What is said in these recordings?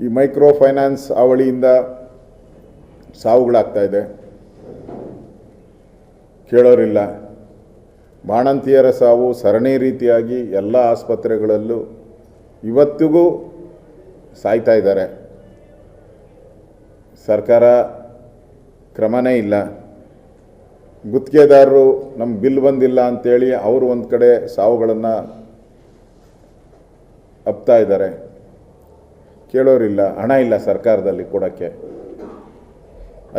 ಈ micro finance ಅವಳಿಯಿಂದ ಸಾವುಗಳಾಗ್ತಾ ಇದೆ, ಕೇಳೋರಿಲ್ಲ. ಬಾಣಂತಿಯರ ಸಾವು ಸರಣಿ ರೀತಿಯಾಗಿ ಎಲ್ಲ ಆಸ್ಪತ್ರೆಗಳಲ್ಲೂ ಇವತ್ತಿಗೂ ಸಾಯ್ತಾ ಇದ್ದಾರೆ. ಸರ್ಕಾರ ಕ್ರಮನೇ ಇಲ್ಲ. ಗುತ್ತಿಗೆದಾರರು ನಮ್ಮ ಬಿಲ್ ಬಂದಿಲ್ಲ ಅಂತೇಳಿ ಅವರು ಒಂದು ಕಡೆ ಸಾವುಗಳನ್ನು ಅಪ್ತಾ ಇದ್ದಾರೆ, ಕೇಳೋರಿಲ್ಲ. ಹಣ ಇಲ್ಲ ಸರ್ಕಾರದಲ್ಲಿ ಕೊಡೋಕ್ಕೆ.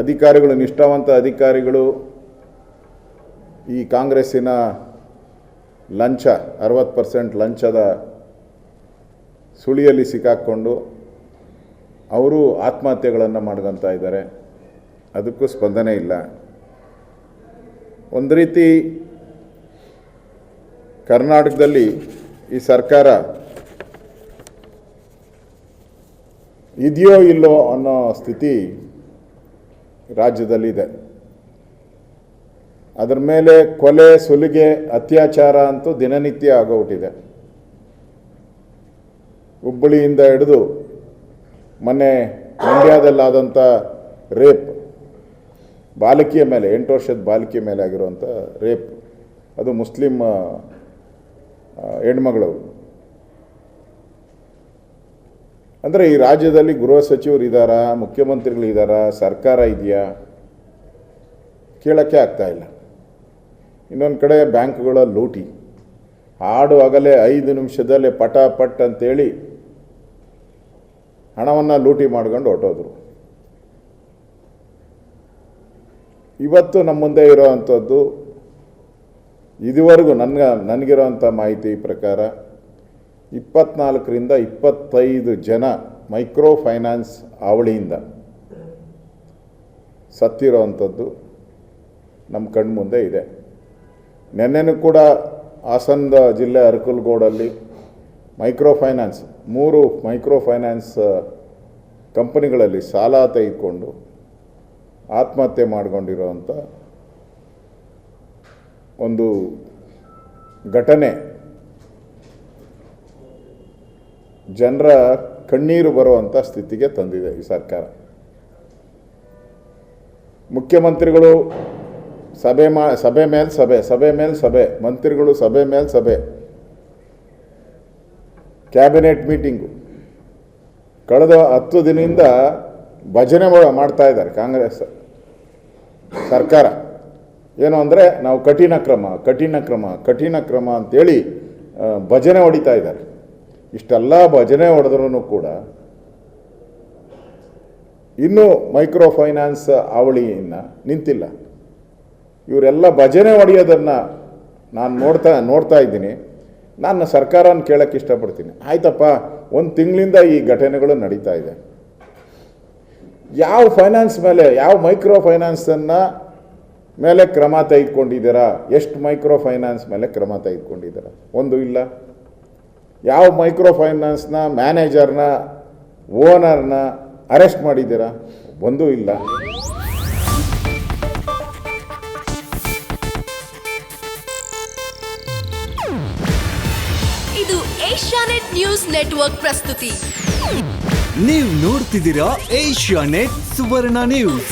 ಅಧಿಕಾರಿಗಳು, ನಿಷ್ಠಾವಂತ ಅಧಿಕಾರಿಗಳು ಈ ಕಾಂಗ್ರೆಸ್ಸಿನ ಲಂಚ 60% ಲಂಚದ ಸುಳಿಯಲ್ಲಿ ಸಿಕ್ಕಾಕ್ಕೊಂಡು ಅವರು ಆತ್ಮಹತ್ಯೆಗಳನ್ನು ಮಾಡ್ಕೊತಾ ಇದ್ದಾರೆ. ಅದಕ್ಕೂ ಸ್ಪಂದನೆ ಇಲ್ಲ. ಒಂದು ರೀತಿ ಕರ್ನಾಟಕದಲ್ಲಿ ಈ ಸರ್ಕಾರ ಇದೆಯೋ ಇಲ್ಲೋ ಅನ್ನೋ ಸ್ಥಿತಿ ರಾಜ್ಯದಲ್ಲಿದೆ. ಅದರ ಮೇಲೆ ಕೊಲೆ, ಸುಲಿಗೆ, ಅತ್ಯಾಚಾರ ಅಂತೂ ದಿನನಿತ್ಯ ಆಗೋಗ್ಬಿಟ್ಟಿದೆ. ಹುಬ್ಬಳ್ಳಿಯಿಂದ ಹಿಡಿದು ಮೊನ್ನೆ ಮಂಡ್ಯದಲ್ಲಾದಂಥ ರೇಪ್, ಬಾಲಕಿಯ ಮೇಲೆ 8 ವರ್ಷದ ಬಾಲಕಿಯ ಮೇಲೆ ಆಗಿರುವಂಥ ರೇಪ್, ಅದು ಮುಸ್ಲಿಂ ಹೆಣ್ಮಗಳು. ಅಂದರೆ ಈ ರಾಜ್ಯದಲ್ಲಿ ಗೃಹ ಸಚಿವರು ಇದ್ದಾರಾ, ಮುಖ್ಯಮಂತ್ರಿಗಳಿದ್ದಾರಾ, ಸರ್ಕಾರ ಇದೆಯಾ, ಕೇಳೋಕ್ಕೆ ಆಗ್ತಾಯಿಲ್ಲ. ಇನ್ನೊಂದು ಕಡೆ ಬ್ಯಾಂಕ್ಗಳ ಲೂಟಿ, ಹಾಡು ಆಗಲೇ 5 ನಿಮಿಷದಲ್ಲೇ ಪಟ್ ಅಂತೇಳಿ ಹಣವನ್ನು ಲೂಟಿ ಮಾಡ್ಕೊಂಡು ಹೊರಟೋದ್ರು. ಇವತ್ತು ನಮ್ಮ ಮುಂದೆ ಇರೋವಂಥದ್ದು, ಇದುವರೆಗೂ ನನಗಿರೋವಂಥ ಮಾಹಿತಿ ಪ್ರಕಾರ 24ರಿಂದ 25 ಜನ ಮೈಕ್ರೋ ಫೈನಾನ್ಸ್ ಅವಳಿಯಿಂದ ಸತ್ತಿರೋವಂಥದ್ದು ನಮ್ಮ ಕಣ್ಮುಂದೆ ಇದೆ. ನೆನ್ನೆನೂ ಕೂಡ ಹಾಸನದ ಜಿಲ್ಲೆ ಅರಕಲಗೂಡಲ್ಲಿ ಮೈಕ್ರೋ ಫೈನಾನ್ಸ್ 3 ಮೈಕ್ರೋ ಫೈನಾನ್ಸ್ ಕಂಪನಿಗಳಲ್ಲಿ ಸಾಲ ತೆಗೆದುಕೊಂಡು ಆತ್ಮಹತ್ಯೆ ಮಾಡಿಕೊಂಡಿರೋವಂಥ ಒಂದು ಘಟನೆ ಜನರ ಕಣ್ಣೀರು ಬರುವಂಥ ಸ್ಥಿತಿಗೆ ತಂದಿದೆ ಈ ಸರ್ಕಾರ. ಮುಖ್ಯಮಂತ್ರಿಗಳು ಸಭೆ ಮೇಲೆ ಸಭೆ, ಮಂತ್ರಿಗಳು ಸಭೆ ಮೇಲೆ ಸಭೆ, ಕ್ಯಾಬಿನೆಟ್ ಮೀಟಿಂಗು. ಕಳೆದ 10 ದಿನದಿಂದ ಭಜನೆ ಮಾಡ್ತಾ ಇದ್ದಾರೆ ಕಾಂಗ್ರೆಸ್ ಸರ್ಕಾರ. ಏನು ಅಂದರೆ ನಾವು ಕಠಿಣ ಕ್ರಮ ಅಂತೇಳಿ ಭಜನೆ ಹೊಡಿತಾ ಇದ್ದಾರೆ. ಇಷ್ಟೆಲ್ಲ ಭಜನೆ ಹೊಡೆದ್ರೂ ಕೂಡ ಇನ್ನೂ ಮೈಕ್ರೋ ಫೈನಾನ್ಸ್ ಅವಳಿಯನ್ನು ನಿಂತಿಲ್ಲ. ಇವರೆಲ್ಲ ಭಜನೆ ಹೊಡೆಯೋದನ್ನು ನಾನು ನೋಡ್ತಾ ಇದ್ದೀನಿ. ನಾನು ಸರ್ಕಾರನ ಕೇಳೋಕ್ಕೆ ಇಷ್ಟಪಡ್ತೀನಿ, ಆಯ್ತಪ್ಪ, 1 ತಿಂಗಳಿಂದ ಈ ಘಟನೆಗಳು ನಡೀತಾ ಇದೆ. ಯಾವ ಫೈನಾನ್ಸ್ ಮೇಲೆ, ಯಾವ ಮೈಕ್ರೋ ಫೈನಾನ್ಸನ್ನು ಮೇಲೆ ಕ್ರಮ ತೆಗೆದುಕೊಂಡಿದ್ದೀರಾ? ಎಷ್ಟು ಮೈಕ್ರೋ ಫೈನಾನ್ಸ್ ಮೇಲೆ ಕ್ರಮ ತೆಗೆದುಕೊಂಡಿದ್ದೀರಾ? ಒಂದು ಇಲ್ಲ. ಯಾವ ಮೈಕ್ರೋ ಫೈನಾನ್ಸ್ನ ಮ್ಯಾನೇಜರ್ನ, ಓನರ್ನ ಅರೆಸ್ಟ್ ಮಾಡಿದ್ದೀರಾ? ಒಂದೂ ಇಲ್ಲ. ಇದು ಏಷ್ಯಾನೆಟ್ ನ್ಯೂಸ್ ನೆಟ್ವರ್ಕ್ ಪ್ರಸ್ತುತಿ. ನೀವು ನೋಡ್ತಿದ್ದೀರಾ ಏಷ್ಯಾನೆಟ್ ಸುವರ್ಣ ನ್ಯೂಸ್.